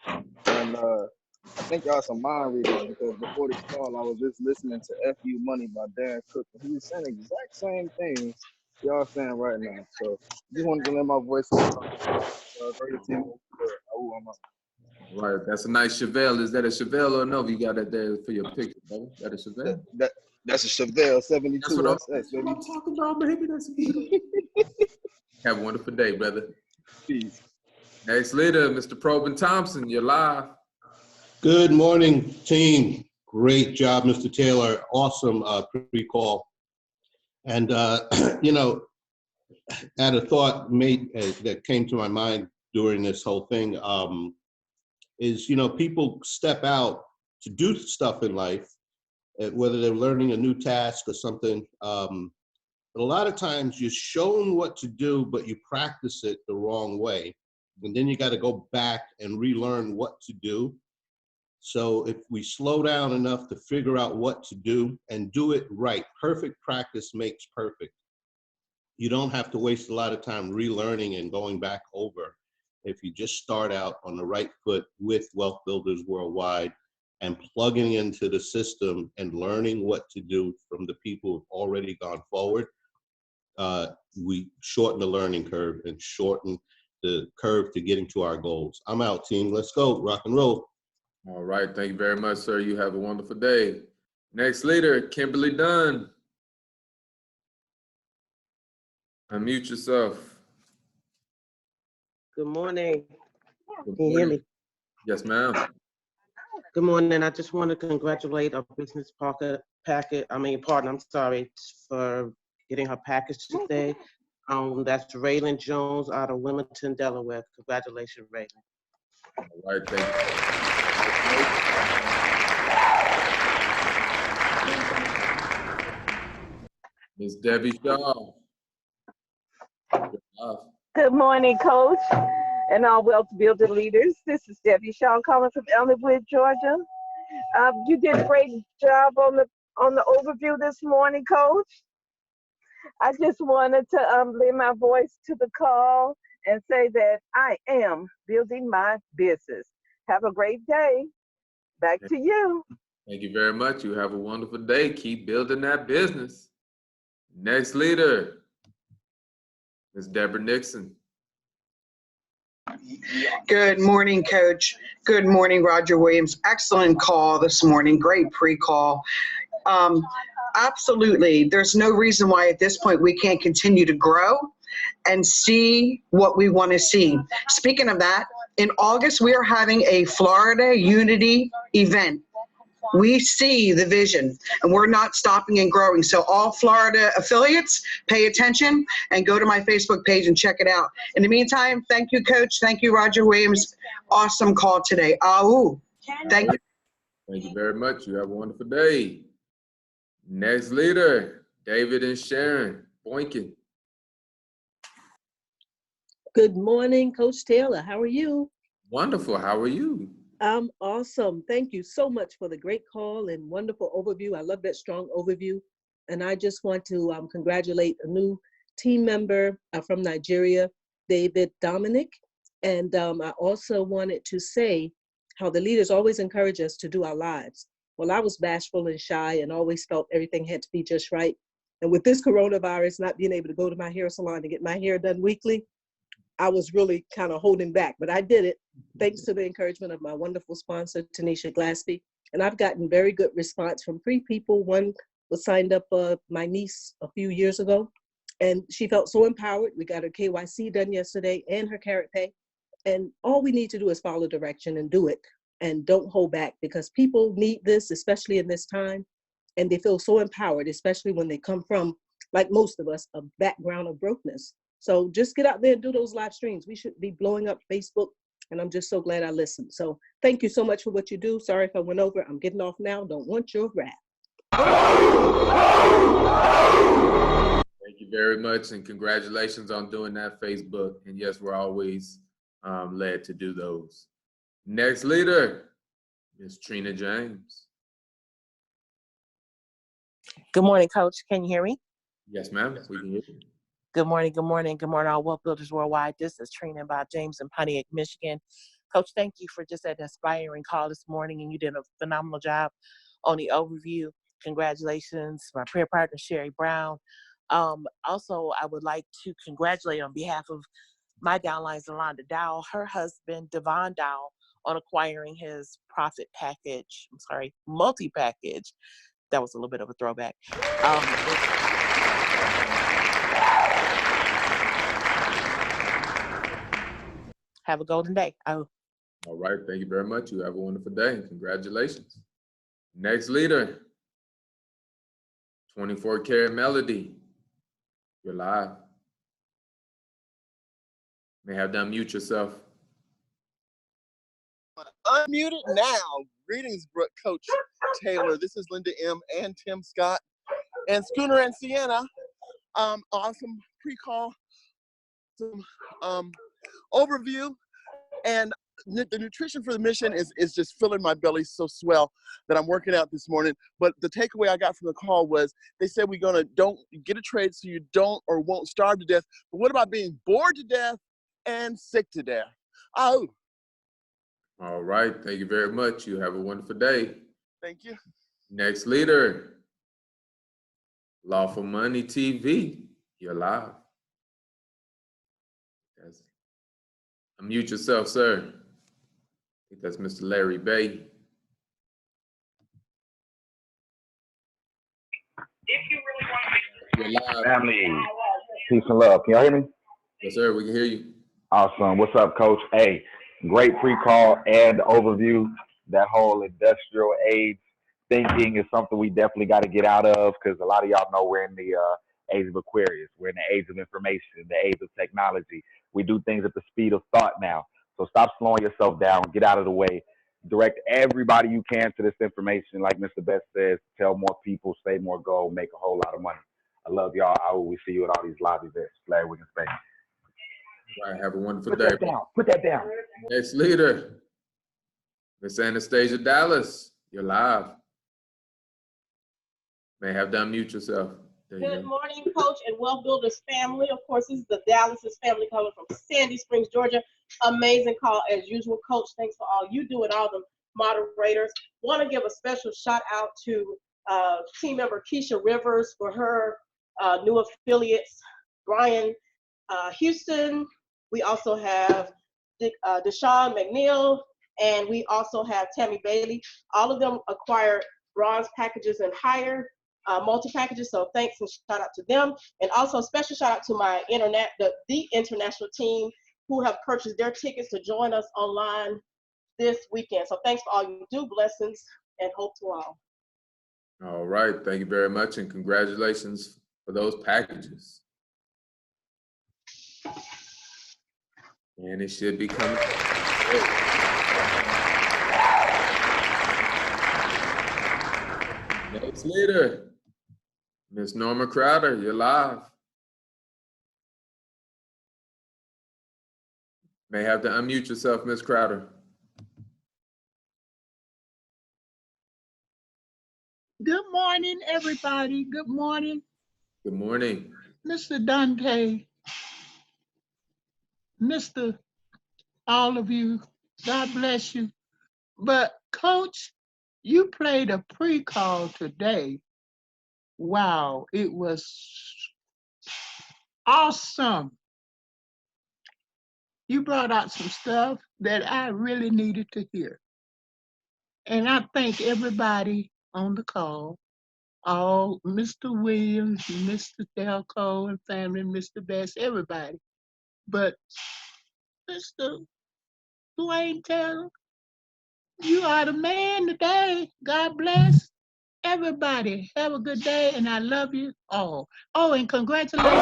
And I think y'all some mind readers, because before this call, I was just listening to FU Money by Dan Cook, and he was saying the exact same things y'all saying right now. So just wanted to let my voice great team. Right, that's a nice Chevelle. Is that a Chevelle or no? You got that there for your picture, brother. That a Chevelle? That's a Chevelle 72. That's what I'm talking about, baby. That's Have a wonderful day, brother. Peace. Next leader, Mr. Probin Thompson, you're live. Good morning, team. Great job, Mr. Taylor. Awesome pre-call. And, you know, I had a thought that came to my mind during this whole thing is, you know, people step out to do stuff in life, whether they're learning a new task or something. But a lot of times you're shown what to do, but you practice it the wrong way. And then you got to go back and relearn what to do. So if we slow down enough to figure out what to do and do it right, perfect practice makes perfect. You don't have to waste a lot of time relearning and going back over if you just start out on the right foot with Wealth Builders Worldwide and plugging into the system and learning what to do from the people who've already gone forward. We shorten the learning curve and shorten the curve to getting to our goals. I'm out, team. Let's go. Rock and roll. All right. Thank you very much, sir. You have a wonderful day. Next leader, Kimberly Dunn. Unmute yourself. Good morning. Good Can you hear me? Yes, ma'am. Good morning. I just want to congratulate our business partner, I'm sorry, for getting her package today. That's Raylan Jones out of Wilmington, Delaware. Congratulations, Raylan. All right, thank you. Ms. Debbie Shaw. Good morning, Coach, and all wealth builder leaders. This is Debbie Shaw calling from Ellenwood, Georgia. You did a great job on the overview this morning, Coach. I just wanted to lend my voice to the call and say that I am building my business. Have a great day. Back to you. Thank you very much. You have a wonderful day. Keep building that business. Next leader, Ms. Deborah Nixon. Good morning, Coach. Good morning, Roger Williams. Excellent call this morning. Great pre-call. Absolutely. There's no reason why at this point we can't continue to grow and see what we want to see. Speaking of that, in August, we are having a Florida Unity event. We see the vision and we're not stopping and growing. So all Florida affiliates, pay attention and go to my Facebook page and check it out. In the meantime, thank you, Coach. Thank you, Roger Williams. Awesome call today. Ahoo. Thank you. Thank you very much. You have a wonderful day. Next leader, David and Sharon Boykin. Good morning, Coach Taylor. How are you? Wonderful. How are you? I'm awesome. Thank you so much for the great call and wonderful overview. I love that strong overview. And I just want to congratulate a new team member from Nigeria, David Dominic. And I also wanted to say how the leaders always encourage us to do our lives. Well, I was bashful and shy and always felt everything had to be just right. And with this coronavirus, not being able to go to my hair salon to get my hair done weekly, I was really kind of holding back, but I did it thanks to the encouragement of my wonderful sponsor, Tanisha Glaspie. And I've gotten very good response from 3 people. One was signed up, my niece, a few years ago, and she felt so empowered. We got her KYC done yesterday and her carrot pay. And all we need to do is follow direction and do it. And don't hold back, because people need this, especially in this time. And they feel so empowered, especially when they come from, like most of us, a background of brokenness. So just get out there and do those live streams. We should be blowing up Facebook, and I'm just so glad I listened. So thank you so much for what you do. Sorry if I went over. I'm getting off now. Don't want your wrath. Thank you very much, and congratulations on doing that Facebook. And yes, we're always led to do those. Next leader, Ms. Trina James. Good morning, Coach. Can you hear me? Yes, ma'am. We can hear you. Good morning, good morning, good morning, all Wealth Builders Worldwide. This is Trina by James in Pontiac, Michigan. Coach, thank you for just that inspiring call this morning, and you did a phenomenal job on the overview. Congratulations, my prayer partner, Sherry Brown. Also, I would like to congratulate on behalf of my downline, Zalonda Dow, her husband, Devon Dow, on acquiring his profit package, multi-package. That was a little bit of a throwback. Have a golden day. All right. Thank you very much. You have a wonderful day. Congratulations. Next leader, 24 Karat Melody. You're live. May have to unmute yourself. Unmuted now. Greetings, Coach Taylor. This is Linda M. and Tim Scott and Schooner and Sienna. Awesome pre-call, some overview, and the nutrition for the mission is just filling my belly so swell that I'm working out this morning. But the takeaway I got from the call was they said we're gonna don't get a trade so you don't or won't starve to death. But what about being bored to death and sick to death? Oh. All right. Thank you very much. You have a wonderful day. Thank you. Next leader, Lawful Money TV. You're live. Unmute yourself, sir. I think that's Mr. Larry Bay. You're live. Family, peace and love. Can y'all hear me? Yes, sir. We can hear you. Awesome. What's up, Coach? Hey, great pre-call and overview. that whole industrial age thinking is something we definitely got to get out of, because a lot of y'all know we're in the age of Aquarius. We're in the age of information, the age of technology. We do things at the speed of thought now. So stop slowing yourself down. Get out of the way. Direct everybody you can to this information. Like Mr. Best says, tell more people, say more gold, make a whole lot of money. I love y'all. I will see you at all these live events. Glad we can stay. All right, have a wonderful Put day. that down. Put that down. Next leader, Miss Anastasia Dallas. You're live. May have to unmute yourself. There you Good go. morning, Coach and Wealth Builders family. Of course, this is the Dallas's family coming from Sandy Springs, Georgia. Amazing call as usual, Coach. Thanks for all you do and all the moderators. Want to give a special shout out to team member Keisha Rivers for her new affiliates, Brian Houston. We also have Deshaun McNeil, and we also have Tammy Bailey. All of them acquired bronze packages and higher. Multi-packages, so thanks and shout out to them. And also special shout out to my the international team who have purchased their tickets to join us online this weekend. So thanks for all you do, blessings, and hope to all. All right, thank you very much, and congratulations for those packages. And it should be coming. Next leader, Miss Norma Crowder, you're live. May have to unmute yourself, Miss Crowder. Good morning, everybody. Good morning. Good morning. Mr. Dante, Mr. all of you, God bless you. But Coach, you played a pre-call today. Wow, it was awesome. You brought out some stuff that I really needed to hear. And I thank everybody on the call, all Mr. Williams, Mr. Delco and family, Mr. Best, everybody. But Mr. Dwayne Taylor, you are the man today. God bless everybody. Have a good day, and I love you all. Oh, and congratulations.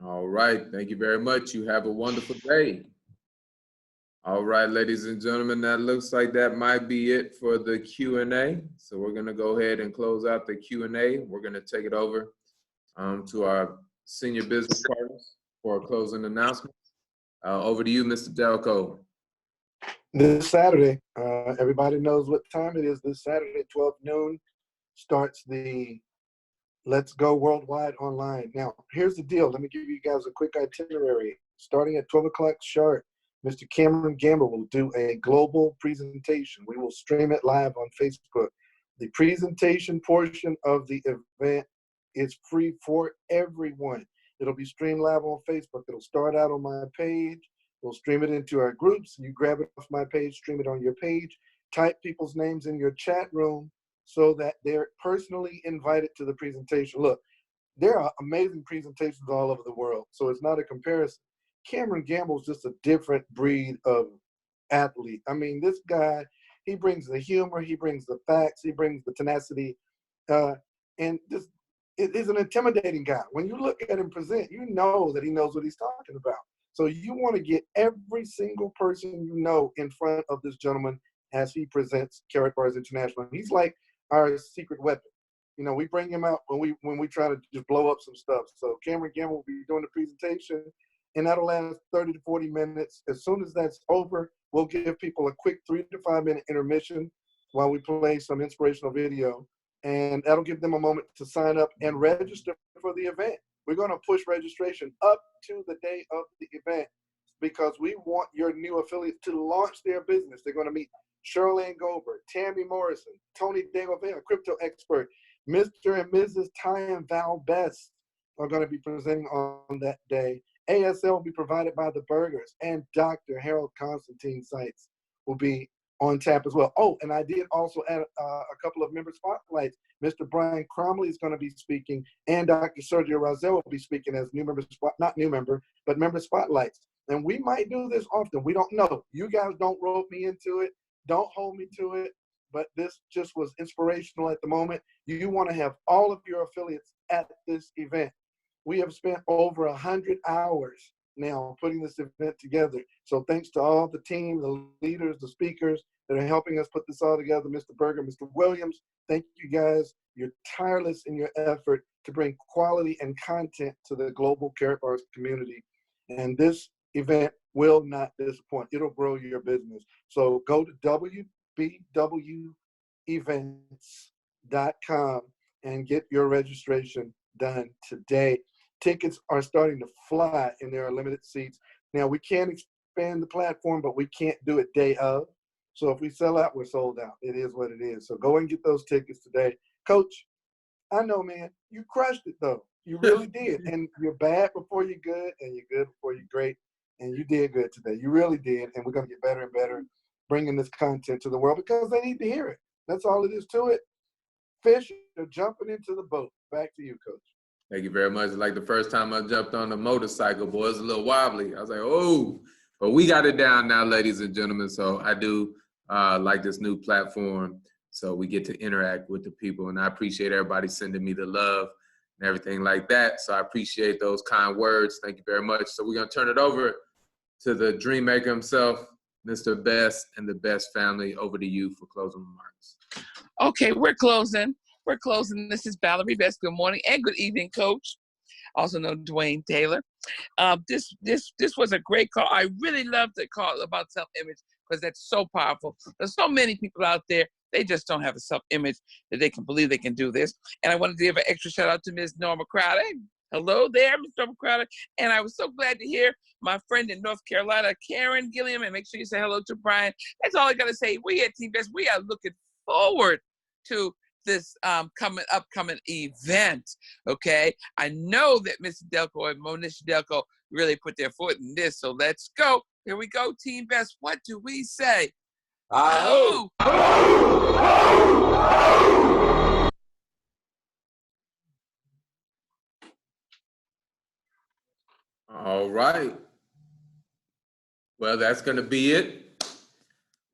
All right, thank you very much. You have a wonderful day. All right, ladies and gentlemen, that looks like that might be it for the Q&A. So we're gonna go ahead and close out the Q&A. We're gonna take it over to our senior business partners for a closing announcement. Over to you, Mr. Delco. This Saturday, everybody knows what time it is. This Saturday, 12 noon, starts the Let's Go Worldwide Online. Now, here's the deal. Let me give you guys a quick itinerary. Starting at 12 o'clock sharp, Mr. Cameron Gamble will do a global presentation. We will stream it live on Facebook. The presentation portion of the event is free for everyone. It'll be streamed live on Facebook. It'll start out on my page. We'll stream it into our groups. You grab it off my page, stream it on your page, type people's names in your chat room so that they're personally invited to the presentation. Look, there are amazing presentations all over the world, so it's not a comparison. Cameron Gamble's just a different breed of athlete. I mean, this guy, he brings the humor, he brings the facts, he brings the tenacity, and just is an intimidating guy. When you look at him present, you know that he knows what he's talking about. So you want to get every single person you know in front of this gentleman as he presents Karatbars International. He's like our secret weapon. You know, we bring him out when we try to just blow up some stuff. So Cameron Gamble will be doing the presentation, and that'll last 30 to 40 minutes. As soon as that's over, we'll give people a quick 3 to 5 minute intermission while we play some inspirational video, and that'll give them a moment to sign up and register for the event. We're going to push registration up to the day of the event because we want your new affiliates to launch their business. They're going to meet Charlene Goldberg, Tammy Morrison, Tony DeGovea, a crypto expert, Mr. and Mrs. Ty and Val Best are going to be presenting on that day. ASL will be provided by the Burgers, and Dr. Harold Constantine Sites will be on tap as well. Oh, and I did also add a couple of member spotlights. Mr. Brian Cromley is going to be speaking, and Dr. Sergio Razel will be speaking as new member, not new member, but member spotlights. And we might do this often. We don't know. You guys don't rope me into it. Don't hold me to it. But this just was inspirational at the moment. You want to have all of your affiliates at this event. We have spent over 100 hours now putting this event together. So thanks to all the team, the leaders, the speakers that are helping us put this all together, Mr. Berger, Mr. Williams, thank you guys. You're tireless in your effort to bring quality and content to the global Karat Bars community. And this event will not disappoint. It'll grow your business. So go to WBWEvents.com and get your registration done today. Tickets are starting to fly and there are limited seats. Now we can expand the platform, but we can't do it day of. So if we sell out, we're sold out. It is what it is. So go and get those tickets today. Coach, I know, man, you crushed it though. You really did. And you're bad before you're good and you're good before you're great. And you did good today. You really did. And we're going to get better and better bringing this content to the world because they need to hear it. That's all it is to it. Fish are jumping into the boat. Back to you, Coach. Thank you very much. Like the first time I jumped on the motorcycle, boy, it was a little wobbly. I was like, oh, but we got it down now, ladies and gentlemen. So I do like this new platform. So we get to interact with the people. And I appreciate everybody sending me the love and everything like that. So I appreciate those kind words. Thank you very much. So we're going to turn it over to the dream maker himself, Mr. Best and the Best family. Over to you for closing remarks. Okay, we're closing. We're closing. This is Valerie Best. Good morning and good evening, Coach. Also known Dwayne Taylor. This was a great call. I really love the call about self-image because that's so powerful. There's so many people out there, they just don't have a self-image that they can believe they can do this. And I wanted to give an extra shout out to Ms. Norma Crowder. Hello there, Ms. Norma Crowder. And I was so glad to hear my friend in North Carolina, Karen Gilliam, and make sure you say hello to Brian. That's all I got to say. We at Team Best, we are looking forward to this upcoming event, okay? I know that Mr. Delco and Monisha Delco really put their foot in this, so let's go. Here we go, Team Best. What do we say? Oh! All right. Well, that's going to be it.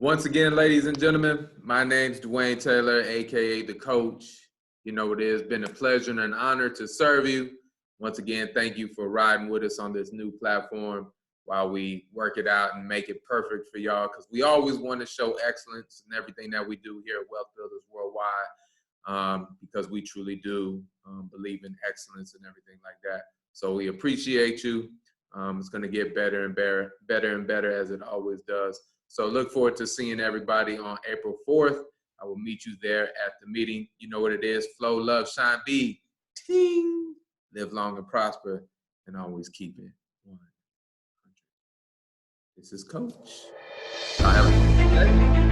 Once again, ladies and gentlemen, my name's Dwayne Taylor, a.k.a. The Coach. You know, it has been a pleasure and an honor to serve you. Once again, thank you for riding with us on this new platform while we work it out and make it perfect for y'all, because we always want to show excellence in everything that we do here at Wealth Builders Worldwide, because we truly do believe in excellence and everything like that. So we appreciate you. It's going to get better and better as it always does. So look forward to seeing everybody on April 4th. I will meet you there at the meeting. You know what it is. Flow, love, shine, be. Ting. Live long and prosper, and always keep it 100. This is Coach. Y'all have a good day.